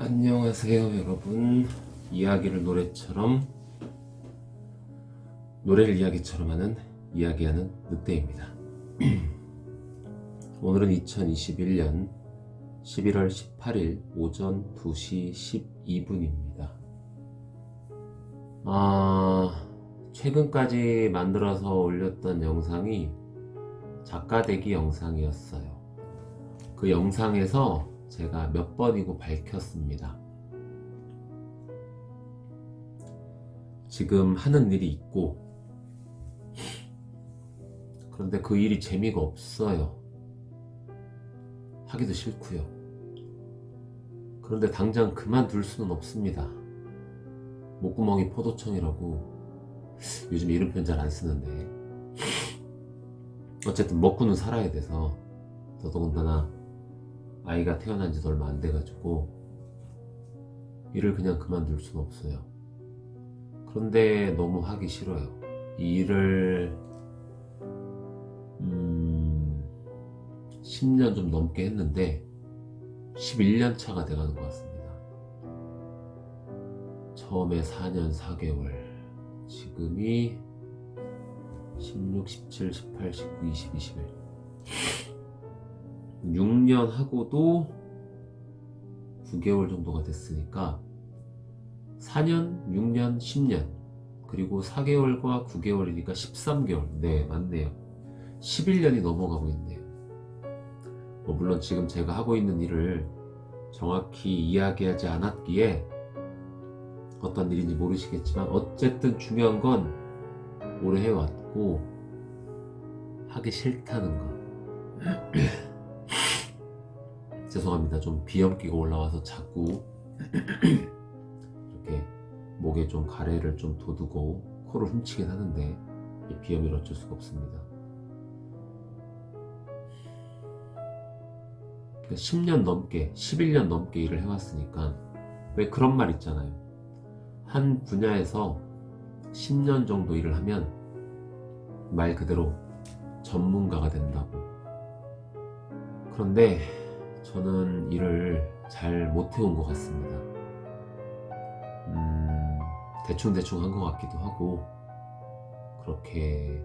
안녕하세요 여러분. 이야기를 노래를 이야기처럼 하는 이야기하는 늑대입니다. 오늘은 2021년 11월 18일 오전 2시 12분입니다. 최근까지 만들어서 올렸던 영상이 작가되기 영상이었어요. 그 영상에서 제가 몇 번이고 밝혔습니다. 지금 하는 일이 있고, 그런데 그 일이 재미가 없어요. 하기도 싫고요. 그런데 당장 그만둘 수는 없습니다. 목구멍이 포도청이라고 요즘 이런 표현 잘 안 쓰는데, 어쨌든 먹고는 살아야 돼서, 더더군다나 아이가 태어난 지도 얼마 안 돼가지고 일을 그냥 그만둘 수는 없어요. 그런데 너무 하기 싫어요. 이 일을 10년 좀 넘게 했는데 11년 차가 돼가는 것 같습니다. 처음에 4년 4개월, 지금이 16, 17, 18, 19, 20, 21 6년 하고도 9개월 정도가 됐으니까 4년, 6년, 10년 그리고 4개월과 9개월이니까 13개월. 네, 맞네요. 11년이 넘어가고 있네요. 물론 지금 제가 하고 있는 일을 정확히 이야기하지 않았기에 어떤 일인지 모르시겠지만, 어쨌든 중요한 건 오래 해왔고 하기 싫다는 거. 죄송합니다. 좀 비염기가 올라와서 자꾸 이렇게 목에 좀 가래를 좀 돋우고 코를 훔치긴 하는데, 이 비염이 어쩔 수가 없습니다. 10년 넘게, 11년 넘게 일을 해왔으니까, 왜 그런 말 있잖아요. 한 분야에서 10년 정도 일을 하면 말 그대로 전문가가 된다고. 그런데 저는 일을 잘 못해온 것 같습니다. 대충 한 것 같기도 하고, 그렇게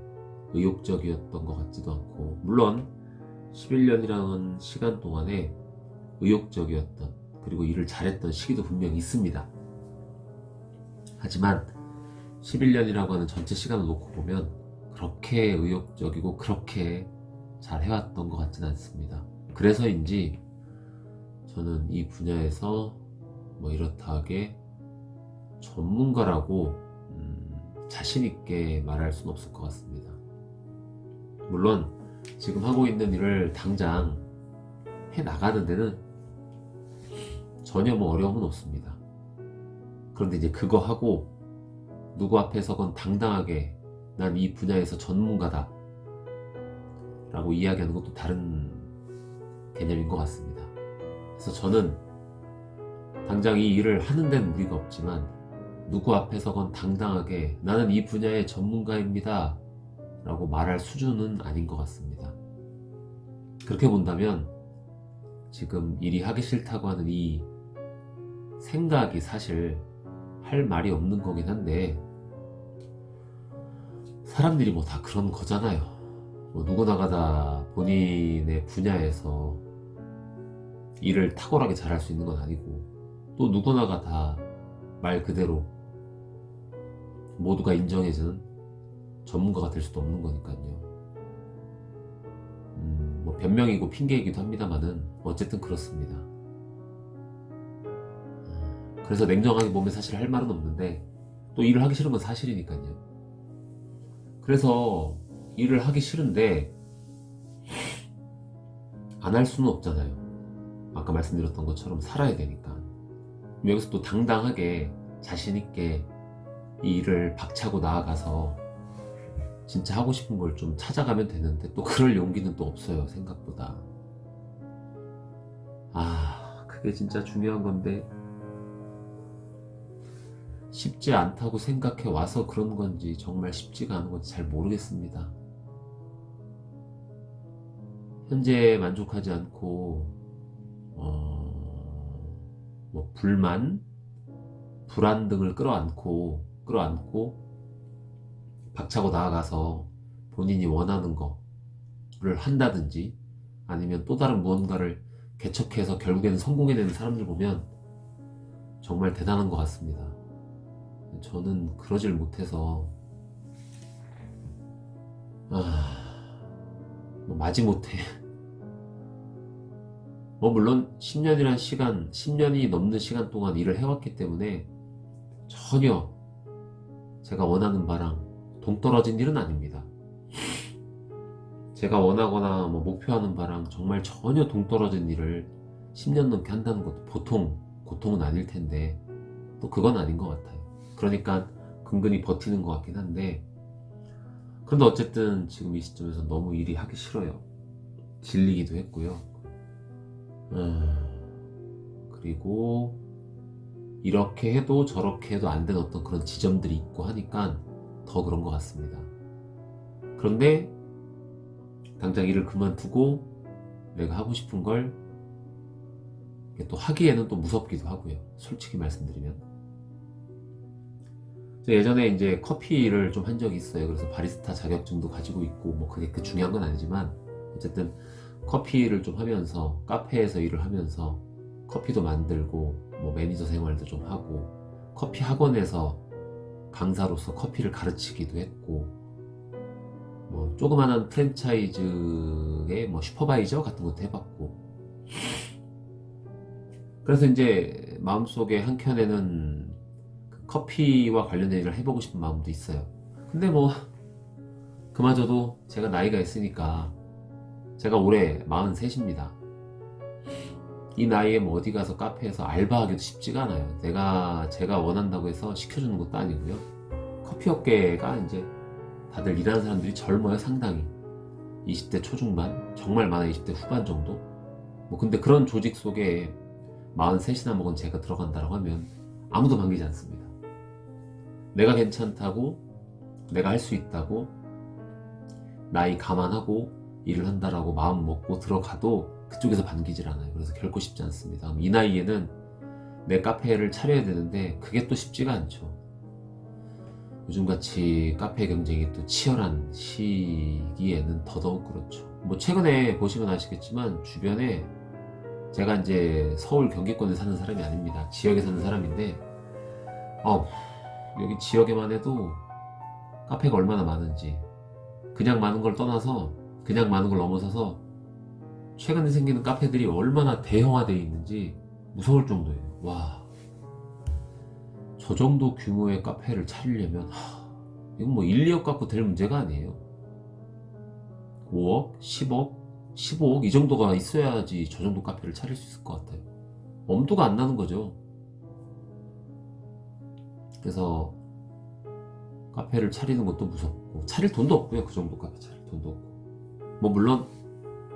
의욕적이었던 것 같지도 않고, 물론 11년이라는 시간 동안에 의욕적이었던, 그리고 일을 잘했던 시기도 분명히 있습니다. 하지만 11년이라고 하는 전체 시간을 놓고 보면 그렇게 의욕적이고 그렇게 잘 해왔던 것 같지는 않습니다. 그래서인지 저는 이 분야에서 이렇다 하게 전문가라고 자신있게 말할 수는 없을 것 같습니다. 물론 지금 하고 있는 일을 당장 해나가는 데는 전혀 어려움은 없습니다. 그런데 이제 그거 하고 누구 앞에서건 당당하게 난 이 분야에서 전문가다 라고 이야기하는 것도 다른 개념인 것 같습니다. 그래서 저는 당장 이 일을 하는 데는 무리가 없지만, 누구 앞에서건 당당하게 나는 이 분야의 전문가입니다 라고 말할 수준은 아닌 것 같습니다. 그렇게 본다면 지금 일이 하기 싫다고 하는 이 생각이 사실 할 말이 없는 거긴 한데, 사람들이 다 그런 거잖아요. 누구나가 다 본인의 분야에서 일을 탁월하게 잘할 수 있는 건 아니고, 또 누구나가 다 말 그대로 모두가 인정해주는 전문가가 될 수도 없는 거니까요. 변명이고 핑계이기도 합니다만은 어쨌든 그렇습니다. 그래서 냉정하게 보면 사실 할 말은 없는데, 또 일을 하기 싫은 건 사실이니까요. 그래서 일을 하기 싫은데 안 할 수는 없잖아요. 아까 말씀드렸던 것처럼 살아야 되니까. 여기서 또 당당하게 자신있게 이 일을 박차고 나아가서 진짜 하고 싶은 걸 좀 찾아가면 되는데, 또 그럴 용기는 또 없어요, 생각보다. 그게 진짜 중요한 건데 쉽지 않다고 생각해 와서 그런 건지 정말 쉽지가 않은 건지 잘 모르겠습니다. 현재 만족하지 않고 뭐 불만, 불안 등을 끌어안고 박차고 나아가서 본인이 원하는 거를 한다든지 아니면 또 다른 무언가를 개척해서 결국에는 성공해내는 사람들 보면 정말 대단한 것 같습니다. 저는 그러질 못해서 뭐 마지못해 뭐 물론 10년이란 시간, 10년이 넘는 시간 동안 일을 해왔기 때문에 전혀 제가 원하는 바랑 동떨어진 일은 아닙니다. 제가 원하거나 뭐 목표하는 바랑 정말 전혀 동떨어진 일을 10년 넘게 한다는 것도 보통 고통은 아닐 텐데 또 그건 아닌 것 같아요. 그러니까 근근히 버티는 것 같긴 한데 그런데 어쨌든 지금 이 시점에서 너무 일이 하기 싫어요. 질리기도 했고요. 그리고 이렇게 해도 저렇게 해도 안 되는 어떤 그런 지점들이 있고 하니까 더 그런 것 같습니다. 그런데 당장 일을 그만두고 내가 하고 싶은 걸 또 하기에는 또 무섭기도 하고요. 솔직히 말씀드리면 예전에 이제 커피를 좀 한 적이 있어요. 그래서 바리스타 자격증도 가지고 있고 뭐 그게 그 중요한 건 아니지만 어쨌든 커피를 좀 하면서 카페에서 일을 하면서 커피도 만들고 뭐 매니저 생활도 좀 하고 커피 학원에서 강사로서 커피를 가르치기도 했고 뭐 조그만한 프랜차이즈의 뭐 슈퍼바이저 같은 것도 해봤고 그래서 이제 마음속에 한켠에는 그 커피와 관련된 일을 해보고 싶은 마음도 있어요. 근데 뭐 그마저도 제가 나이가 있으니까 제가 올해 43입니다. 이 나이에 뭐 어디 가서 카페에서 알바하기도 쉽지가 않아요. 제가 원한다고 해서 시켜주는 것도 아니고요. 커피 업계가 이제 다들 일하는 사람들이 젊어요, 상당히. 20대 초중반, 정말 많아 20대 후반 정도. 뭐 근데 그런 조직 속에 43이나 먹은 제가 들어간다고 하면 아무도 반기지 않습니다. 내가 괜찮다고, 내가 할 수 있다고, 나이 감안하고 일을 한다라고 마음 먹고 들어가도 그쪽에서 반기질 않아요. 그래서 결코 쉽지 않습니다. 이 나이에는 내 카페를 차려야 되는데 그게 또 쉽지가 않죠. 요즘같이 카페 경쟁이 또 치열한 시기에는 더더욱 그렇죠. 뭐 최근에 보시면 아시겠지만 주변에 제가 이제 서울 경기권에 사는 사람이 아닙니다. 지역에 사는 사람인데 여기 지역에만 해도 카페가 얼마나 많은지 그냥 많은 걸 떠나서 그냥 많은 걸 넘어서서 최근에 생기는 카페들이 얼마나 대형화되어 있는지 무서울 정도예요. 와, 저 정도 규모의 카페를 차리려면 이건 뭐 1, 2억 갖고 될 문제가 아니에요. 5억, 10억, 15억 이 정도가 있어야지 저 정도 카페를 차릴 수 있을 것 같아요. 엄두가 안 나는 거죠. 그래서 카페를 차리는 것도 무섭고 차릴 돈도 없고요. 그 정도 카페 차릴 돈도 없고 뭐 물론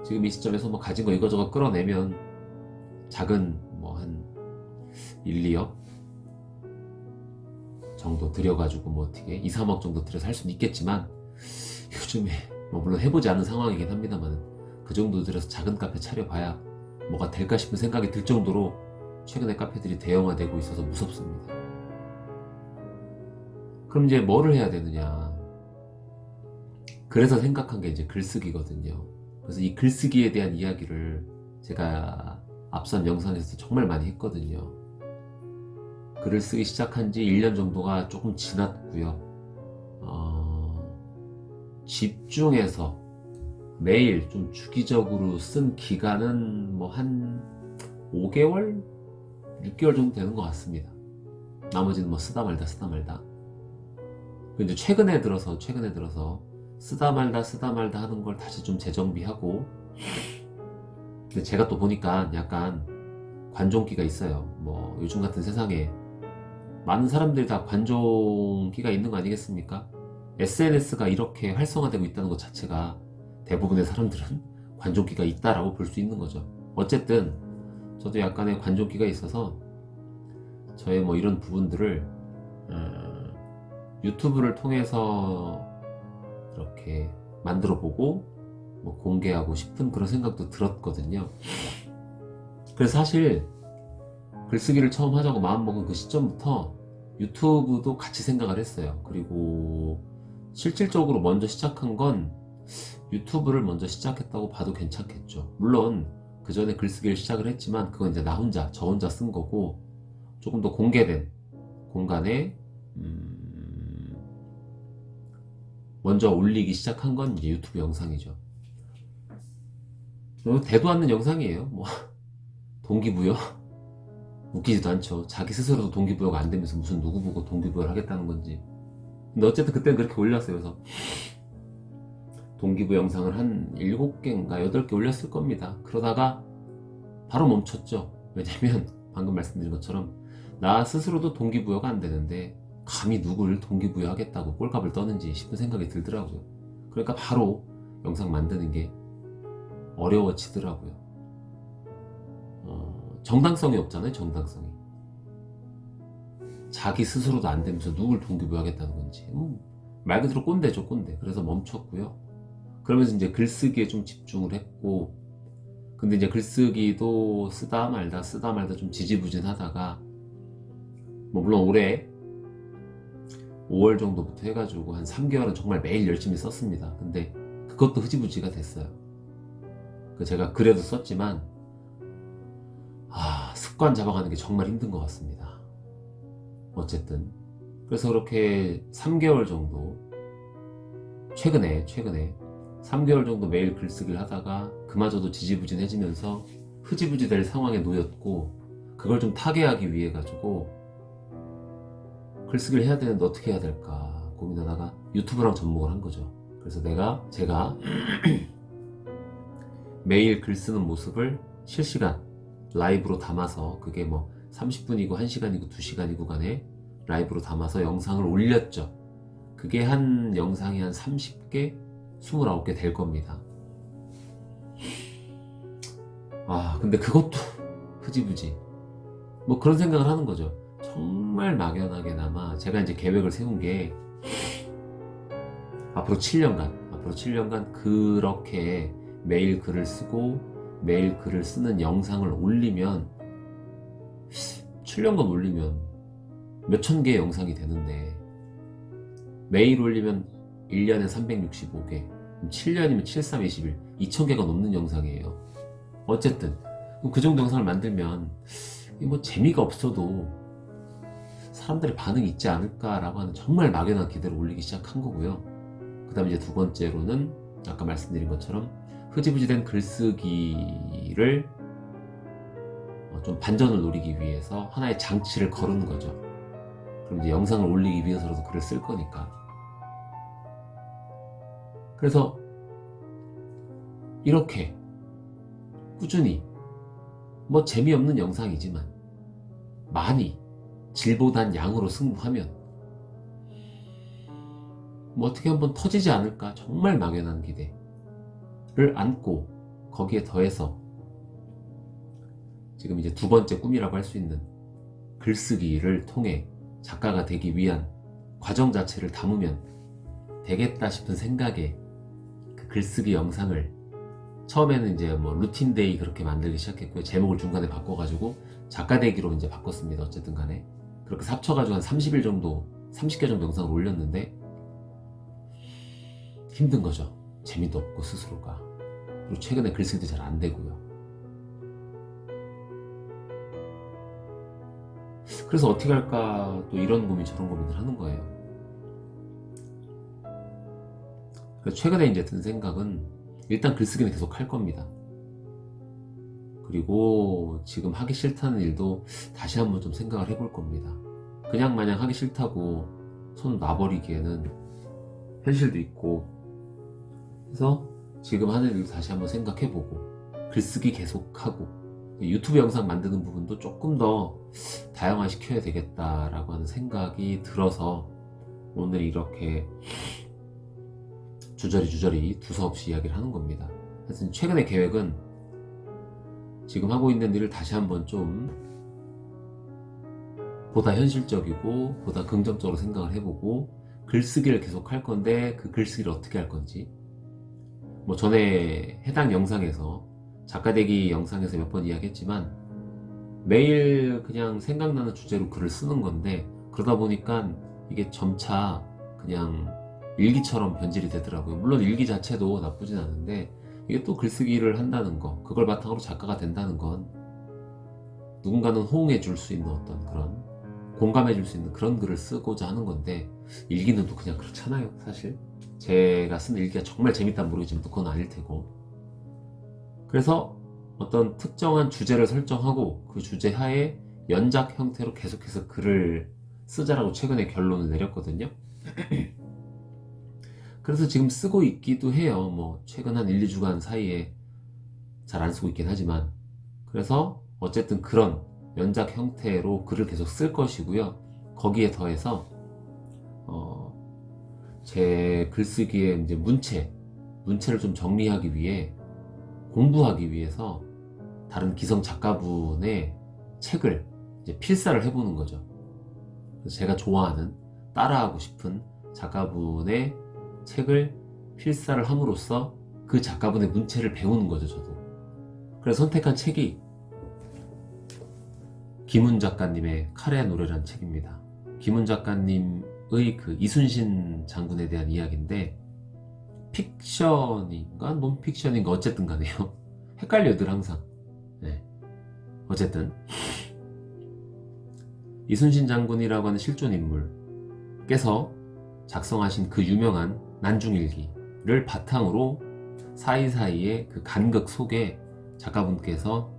지금 이 시점에서 뭐 가진 거 이거저거 끌어내면 작은 뭐 한 1, 2억 정도 들여가지고 뭐 어떻게 2, 3억 정도 들여서 할 수는 있겠지만 요즘에 뭐 물론 해보지 않은 상황이긴 합니다만 그 정도 들여서 작은 카페 차려봐야 뭐가 될까 싶은 생각이 들 정도로 최근에 카페들이 대형화되고 있어서 무섭습니다. 그럼 이제 뭐를 해야 되느냐, 그래서 생각한 게 이제 글쓰기거든요. 그래서 이 글쓰기에 대한 이야기를 제가 앞선 영상에서 정말 많이 했거든요. 글을 쓰기 시작한 지 1년 정도가 조금 지났고요. 집중해서 매일 좀 주기적으로 쓴 기간은 뭐 한 5개월? 6개월 정도 되는 것 같습니다. 나머지는 뭐 쓰다 말다. 근데 최근에 들어서 쓰다 말다 하는 걸 다시 좀 재정비하고, 근데 제가 또 보니까 약간 관종기가 있어요. 뭐 요즘 같은 세상에 많은 사람들이 다 관종기가 있는 거 아니겠습니까? SNS가 이렇게 활성화되고 있다는 것 자체가 대부분의 사람들은 관종기가 있다라고 볼 수 있는 거죠. 어쨌든 저도 약간의 관종기가 있어서 저의 뭐 이런 부분들을 유튜브를 통해서 이렇게 만들어 보고 뭐 공개하고 싶은 그런 생각도 들었거든요. 그래서 사실 글쓰기를 처음 하자고 마음먹은 그 시점부터 유튜브도 같이 생각을 했어요. 그리고 실질적으로 먼저 시작한 건 유튜브를 먼저 시작했다고 봐도 괜찮겠죠. 물론 그 전에 글쓰기를 시작을 했지만 그건 이제 저 혼자 쓴 거고, 조금 더 공개된 공간에 먼저 올리기 시작한 건 이제 유튜브 영상이죠. 대도 않는 영상이에요. 뭐 동기부여? 웃기지도 않죠. 자기 스스로도 동기부여가 안 되면서 무슨 누구 보고 동기부여를 하겠다는 건지. 근데 어쨌든 그때는 그렇게 올렸어요. 그래서 동기부여 영상을 한 7개인가 8개 올렸을 겁니다. 그러다가 바로 멈췄죠. 왜냐면 방금 말씀드린 것처럼 나 스스로도 동기부여가 안 되는데 감히 누굴 동기부여 하겠다고 꼴값을 떠는지 싶은 생각이 들더라고요. 그러니까 바로 영상 만드는 게 어려워지더라고요. 정당성이 없잖아요. 정당성이. 자기 스스로도 안 되면서 누굴 동기부여 하겠다는 건지. 말 그대로 꼰대죠, 꼰대. 그래서 멈췄고요. 그러면서 이제 글쓰기에 좀 집중을 했고, 근데 이제 글쓰기도 쓰다 말다 좀 지지부진하다가, 뭐 물론 올해 5월 정도부터 해가지고 한 3개월은 정말 매일 열심히 썼습니다. 근데 그것도 흐지부지가 됐어요. 제가 글에도 썼지만 습관 잡아가는 게 정말 힘든 것 같습니다. 어쨌든 그래서 그렇게 3개월 정도, 최근에 3개월 정도 매일 글쓰기를 하다가 그마저도 지지부진해지면서 흐지부지 될 상황에 놓였고, 그걸 좀 타개하기 위해 가지고 글쓰기를 해야 되는데 어떻게 해야 될까 고민하다가 유튜브랑 접목을 한 거죠. 그래서 제가 매일 글 쓰는 모습을 실시간 라이브로 담아서, 그게 뭐 30분이고 1시간이고 2시간이고 간에 라이브로 담아서 영상을 올렸죠. 그게 한 영상이 한 30개, 29개 될 겁니다. 근데 그것도 흐지부지. 뭐 그런 생각을 하는 거죠. 정말 막연하게나마 제가 이제 계획을 세운 게 앞으로 7년간 그렇게 매일 글을 쓰고 매일 글을 쓰는 영상을 올리면, 7년간 올리면 몇천 개의 영상이 되는데, 매일 올리면 1년에 365개, 7년이면 7, 3, 21, 2000개가 넘는 영상이에요. 어쨌든 그 정도 영상을 만들면 뭐 재미가 없어도 사람들의 반응이 있지 않을까라고 하는 정말 막연한 기대를 올리기 시작한 거고요. 그 다음에 이제 두 번째로는 아까 말씀드린 것처럼 흐지부지 된 글쓰기를 좀 반전을 노리기 위해서 하나의 장치를 거는 거죠. 그럼 이제 영상을 올리기 위해서라도 글을 쓸 거니까. 그래서 이렇게 꾸준히, 뭐 재미없는 영상이지만 많이 질보단 양으로 승부하면 뭐 어떻게 한번 터지지 않을까, 정말 막연한 기대를 안고, 거기에 더해서 지금 이제 두 번째 꿈이라고 할 수 있는 글쓰기를 통해 작가가 되기 위한 과정 자체를 담으면 되겠다 싶은 생각에 그 글쓰기 영상을 처음에는 이제 뭐 루틴데이 그렇게 만들기 시작했고요. 제목을 중간에 바꿔가지고 작가 되기로 이제 바꿨습니다. 어쨌든 간에 그렇게 합쳐가지고 한 30일 정도, 30개 정도 영상을 올렸는데 힘든 거죠. 재미도 없고 스스로가. 그리고 최근에 글쓰기도 잘 안 되고요. 그래서 어떻게 할까, 또 이런 고민 저런 고민을 하는 거예요. 그래서 최근에 이제 든 생각은 일단 글쓰기는 계속 할 겁니다. 그리고 지금 하기 싫다는 일도 다시 한번 좀 생각을 해볼 겁니다. 그냥 마냥 하기 싫다고 손 놔버리기에는 현실도 있고, 그래서 지금 하는 일도 다시 한번 생각해보고 글쓰기 계속하고 유튜브 영상 만드는 부분도 조금 더 다양화시켜야 되겠다라고 하는 생각이 들어서 오늘 이렇게 주저리 두서없이 이야기를 하는 겁니다. 하여튼 최근의 계획은 지금 하고 있는 일을 다시 한번 좀 보다 현실적이고 보다 긍정적으로 생각을 해보고 글쓰기를 계속 할 건데, 그 글쓰기를 어떻게 할 건지, 뭐 전에 해당 영상에서 작가되기 영상에서 몇 번 이야기했지만 매일 그냥 생각나는 주제로 글을 쓰는 건데, 그러다 보니까 이게 점차 그냥 일기처럼 변질이 되더라고요. 물론 일기 자체도 나쁘진 않은데, 이게 또 글쓰기를 한다는 거, 그걸 바탕으로 작가가 된다는 건 누군가는 호응해 줄 수 있는 어떤 그런, 공감해 줄 수 있는 그런 글을 쓰고자 하는 건데, 일기는 또 그냥 그렇잖아요, 사실. 제가 쓴 일기가 정말 재밌다면 모르겠지만 또 그건 아닐 테고. 그래서 어떤 특정한 주제를 설정하고 그 주제 하에 연작 형태로 계속해서 글을 쓰자라고 최근에 결론을 내렸거든요. 그래서 지금 쓰고 있기도 해요. 뭐 최근 한 1, 2주간 사이에 잘 안 쓰고 있긴 하지만, 그래서 어쨌든 그런 연작 형태로 글을 계속 쓸 것이고요. 거기에 더해서 제 글쓰기의 이제 문체를 좀 정리하기 위해, 공부하기 위해서 다른 기성 작가분의 책을 이제 필사를 해보는 거죠. 그래서 제가 좋아하는, 따라하고 싶은 작가분의 책을 필사를 함으로써 그 작가분의 문체를 배우는 거죠, 저도. 그래서 선택한 책이 김훈 작가님의 칼의 노래라는 책입니다. 김훈 작가님의 그 이순신 장군에 대한 이야기인데, 픽션인가 논픽션인가 어쨌든 가네요. 헷갈려요, 늘 항상. 네. 어쨌든 이순신 장군이라고 하는 실존 인물께서 작성하신 그 유명한 난중일기를 바탕으로 사이사이의 그 간극 속에 작가분께서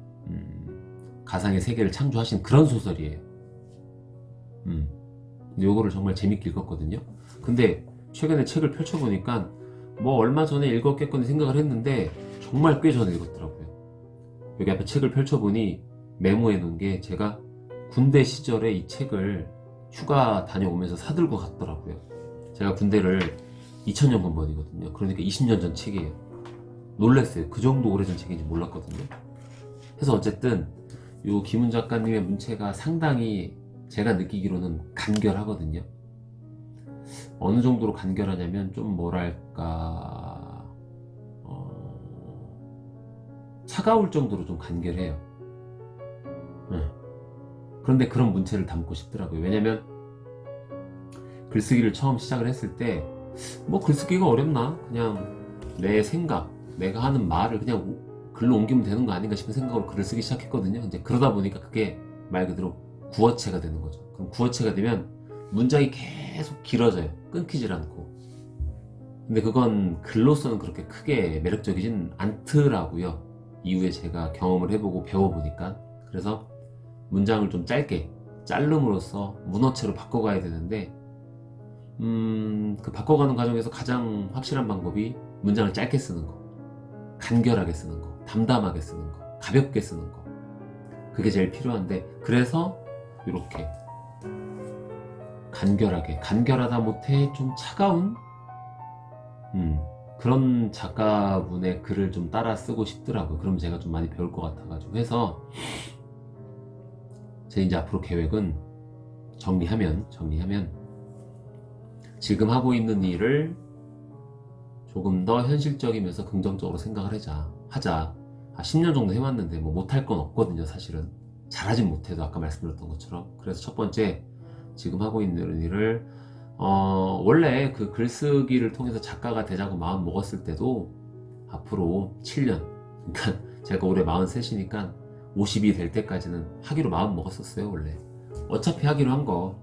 가상의 세계를 창조하신 그런 소설이에요. 요거를 정말 재밌게 읽었거든요. 근데 최근에 책을 펼쳐보니까 뭐 얼마 전에 읽었겠거니 생각을 했는데 정말 꽤 전에 읽었더라고요. 여기 앞에 책을 펼쳐보니 메모해 놓은 게, 제가 군대 시절에 이 책을 휴가 다녀오면서 사들고 갔더라고요. 제가 군대를 2000년 군번이거든요. 그러니까 20년 전 책이에요. 놀랐어요. 그 정도 오래전 책인지 몰랐거든요. 그래서 어쨌든 요 김훈 작가님의 문체가 상당히 제가 느끼기로는 간결하거든요. 어느 정도로 간결하냐면 좀 뭐랄까 차가울 정도로 좀 간결해요. 그런데 그런 문체를 담고 싶더라고요. 왜냐면 글쓰기를 처음 시작을 했을 때 뭐 글쓰기가 어렵나? 그냥 내 생각, 내가 하는 말을 그냥 글로 옮기면 되는 거 아닌가 싶은 생각으로 글을 쓰기 시작했거든요. 근데 그러다 보니까 그게 말 그대로 구어체가 되는 거죠. 그럼 구어체가 되면 문장이 계속 길어져요. 끊기질 않고. 근데 그건 글로서는 그렇게 크게 매력적이진 않더라고요. 이후에 제가 경험을 해보고 배워보니까. 그래서 문장을 좀 짧게 자름으로써 문어체로 바꿔가야 되는데, 그 바꿔가는 과정에서 가장 확실한 방법이 문장을 짧게 쓰는 거, 간결하게 쓰는 거, 담담하게 쓰는 거, 가볍게 쓰는 거. 그게 제일 필요한데, 그래서 이렇게 간결하게, 간결하다 못해 좀 차가운 그런 작가분의 글을 좀 따라 쓰고 싶더라고요. 그럼 제가 좀 많이 배울 것 같아가지고 해서, 제 이제 앞으로 계획은 정리하면 지금 하고 있는 일을 조금 더 현실적이면서 긍정적으로 생각을 하자. 10년 정도 해왔는데 뭐 못할 건 없거든요, 사실은. 잘하진 못해도 아까 말씀드렸던 것처럼. 그래서 첫 번째, 지금 하고 있는 일을 원래 그 글쓰기를 통해서 작가가 되자고 마음 먹었을 때도 앞으로 7년, 그러니까 제가 올해 43이니까 50이 될 때까지는 하기로 마음 먹었었어요. 원래 어차피 하기로 한 거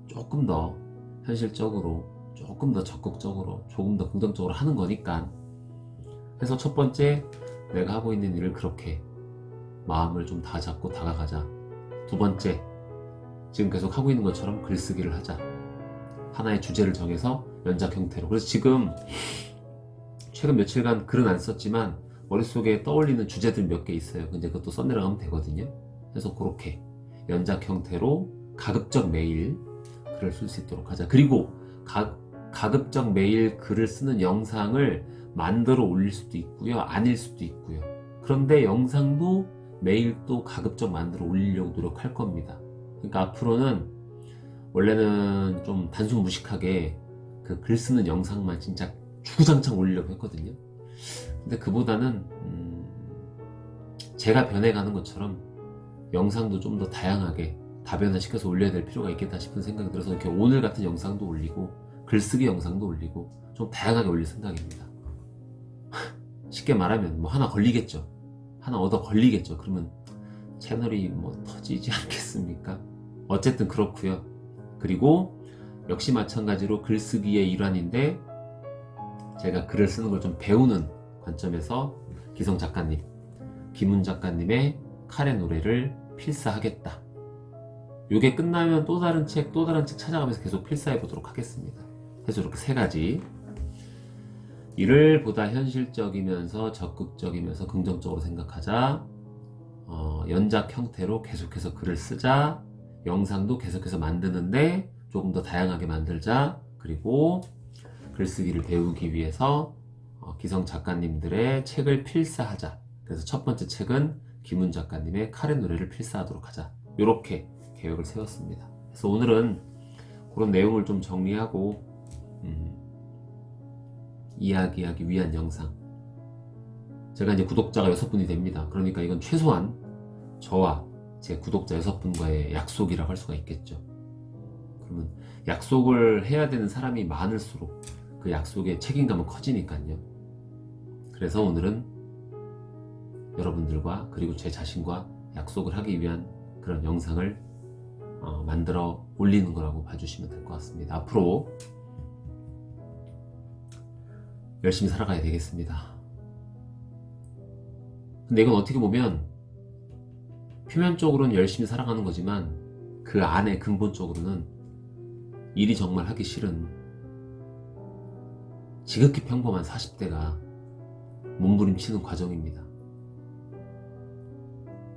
조금 더 현실적으로, 조금 더 적극적으로, 조금 더 긍정적으로 하는 거니까. 그래서 첫 번째, 내가 하고 있는 일을 그렇게 마음을 좀 다 잡고 다가가자. 두 번째, 지금 계속 하고 있는 것처럼 글쓰기를 하자. 하나의 주제를 정해서 연작 형태로. 그래서 지금 최근 며칠간 글은 안 썼지만 머릿속에 떠올리는 주제들 몇 개 있어요. 근데 그것도 써내려가면 되거든요. 그래서 그렇게 연작 형태로 가급적 매일 글을 쓸 수 있도록 하자. 그리고 가급적 매일 글을 쓰는 영상을 만들어 올릴 수도 있고요, 아닐 수도 있고요. 그런데 영상도 매일 또 가급적 만들어 올리려고 노력할 겁니다. 그러니까 앞으로는, 원래는 좀 단순 무식하게 그 글 쓰는 영상만 진짜 주구장창 올리려고 했거든요. 근데 그보다는 제가 변해가는 것처럼 영상도 좀 더 다양하게 다변화시켜서 올려야 될 필요가 있겠다 싶은 생각이 들어서 이렇게 오늘 같은 영상도 올리고 글쓰기 영상도 올리고 좀 다양하게 올릴 생각입니다. 쉽게 말하면 뭐 하나 걸리겠죠. 하나 얻어 걸리겠죠. 그러면 채널이 뭐 터지지 않겠습니까? 어쨌든 그렇고요. 그리고 역시 마찬가지로 글쓰기의 일환인데 제가 글을 쓰는 걸 좀 배우는 관점에서 기성 작가님, 김훈 작가님의 칼의 노래를 필사하겠다. 요게 끝나면 또 다른 책 찾아가면서 계속 필사해 보도록 하겠습니다. 그래서 이렇게 세 가지 일을 보다 현실적이면서 적극적이면서 긍정적으로 생각하자, 연작 형태로 계속해서 글을 쓰자, 영상도 계속해서 만드는데 조금 더 다양하게 만들자, 그리고 글쓰기를 배우기 위해서 기성 작가님들의 책을 필사하자. 그래서 첫 번째 책은 김훈 작가님의 칼의 노래를 필사하도록 하자. 이렇게 계획을 세웠습니다. 그래서 오늘은 그런 내용을 좀 정리하고 이야기하기 위한 영상. 제가 이제 구독자가 6분이 됩니다. 그러니까 이건 최소한 저와 제 구독자 6분과의 약속이라고 할 수가 있겠죠. 그러면 약속을 해야 되는 사람이 많을수록 그 약속의 책임감은 커지니까요. 그래서 오늘은 여러분들과 그리고 제 자신과 약속을 하기 위한 그런 영상을 만들어 올리는 거라고 봐주시면 될 것 같습니다. 앞으로 열심히 살아가야 되겠습니다. 근데 이건 어떻게 보면 표면적으로는 열심히 살아가는 거지만 그 안에 근본적으로는 일이 정말 하기 싫은 지극히 평범한 40대가 몸부림치는 과정입니다.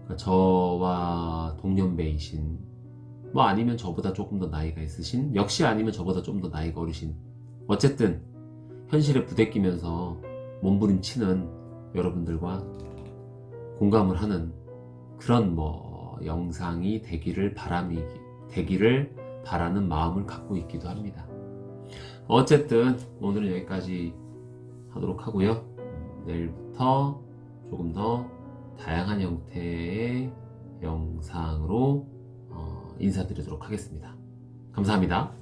그러니까 저와 동년배이신, 뭐 아니면 저보다 조금 더 나이가 있으신, 역시 아니면 저보다 좀 더 나이가 어리신, 어쨌든 현실에 부대끼면서 몸부림치는 여러분들과 공감을 하는 그런 영상이 되기를 바라는 마음을 갖고 있기도 합니다. 어쨌든 오늘은 여기까지 하도록 하고요. 내일부터 조금 더 다양한 형태의 영상으로 인사드리도록 하겠습니다. 감사합니다.